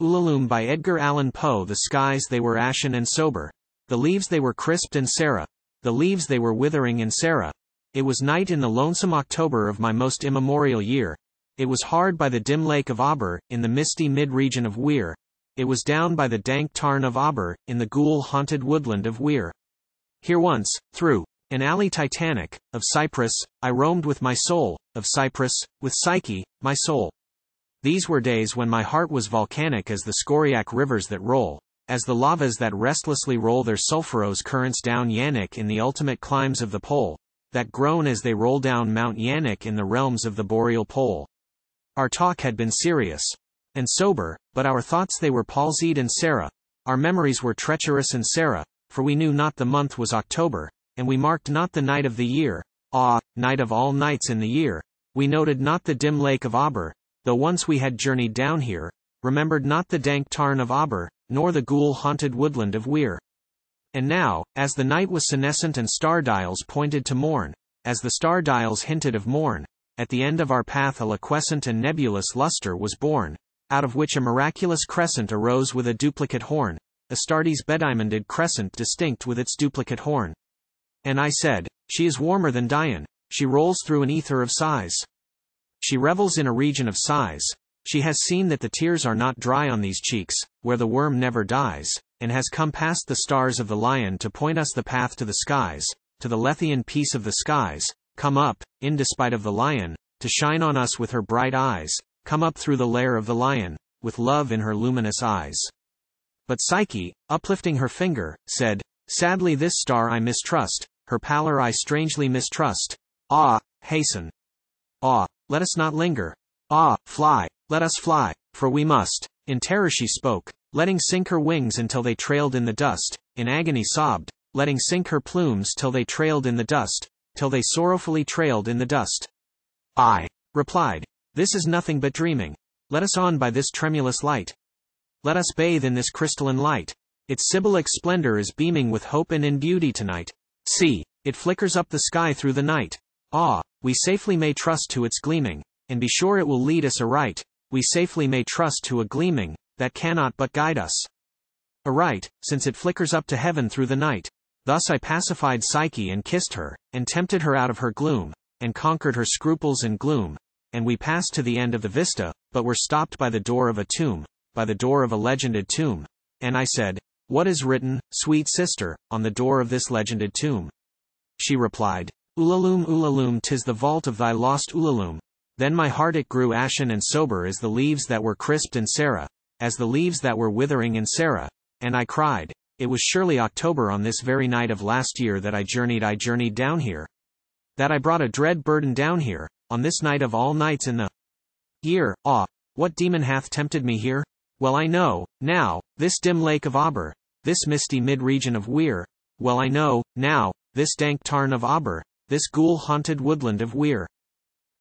Ulalume by Edgar Allan Poe. The skies they were ashen and sober. The leaves they were crisped and sere. The leaves they were withering and sere. It was night in the lonesome October of my most immemorial year. It was hard by the dim lake of Auber, in the misty mid-region of Weir. It was down by the dank tarn of Auber, in the ghoul-haunted woodland of Weir. Here once, through an alley Titanic, of cypress, I roamed with my soul, of cypress, with Psyche, my soul. These were days when my heart was volcanic as the scoriac rivers that roll, as the lavas that restlessly roll their sulphurous currents down Yaanek in the ultimate climes of the pole, that groan as they roll down Mount Yaanek in the realms of the boreal pole. Our talk had been serious and sober, but our thoughts they were palsied and sere. Our memories were treacherous and sere, for we knew not the month was October, and we marked not the night of the year, night of all nights in the year. We noted not the dim lake of Auber, though once we had journeyed down here, remembered not the dank tarn of Auber, nor the ghoul-haunted woodland of Weir. And now, as the night was senescent and star-dials pointed to morn, as the star-dials hinted of morn, at the end of our path a liquescent and nebulous luster was born, out of which a miraculous crescent arose with a duplicate horn, Astartes' bediamonded crescent distinct with its duplicate horn. And I said, she is warmer than Dian, she rolls through an ether of sighs. She revels in a region of sighs. She has seen that the tears are not dry on these cheeks, where the worm never dies, and has come past the stars of the lion to point us the path to the skies, to the Lethean peace of the skies, come up, in despite of the lion, to shine on us with her bright eyes, come up through the lair of the lion, with love in her luminous eyes. But Psyche, uplifting her finger, said, sadly this star I mistrust, her pallor I strangely mistrust. Hasten. Let us not linger. Fly, let us fly, for we must. In terror she spoke, letting sink her wings until they trailed in the dust, in agony sobbed, letting sink her plumes till they trailed in the dust, till they sorrowfully trailed in the dust. I replied, this is nothing but dreaming. Let us on by this tremulous light. Let us bathe in this crystalline light. Its symbolic splendor is beaming with hope and in beauty tonight. See, it flickers up the sky through the night. We safely may trust to its gleaming, and be sure it will lead us aright. We safely may trust to a gleaming, that cannot but guide us aright, since it flickers up to heaven through the night. Thus I pacified Psyche and kissed her, and tempted her out of her gloom, and conquered her scruples and gloom, and we passed to the end of the vista, but were stopped by the door of a tomb, by the door of a legended tomb. And I said, what is written, sweet sister, on the door of this legended tomb? She replied, Ulalume, Ulalume, 'tis the vault of thy lost Ulalume. Then my heart it grew ashen and sober as the leaves that were crisped and sere, as the leaves that were withering and sere, and I cried, it was surely October on this very night of last year that I journeyed down here. That I brought a dread burden down here, on this night of all nights in the year. What demon hath tempted me here? Well I know, now, this dim lake of Auber, this misty mid-region of Weir. Well I know, now, this dank tarn of Auber, this ghoul-haunted woodland of Weir.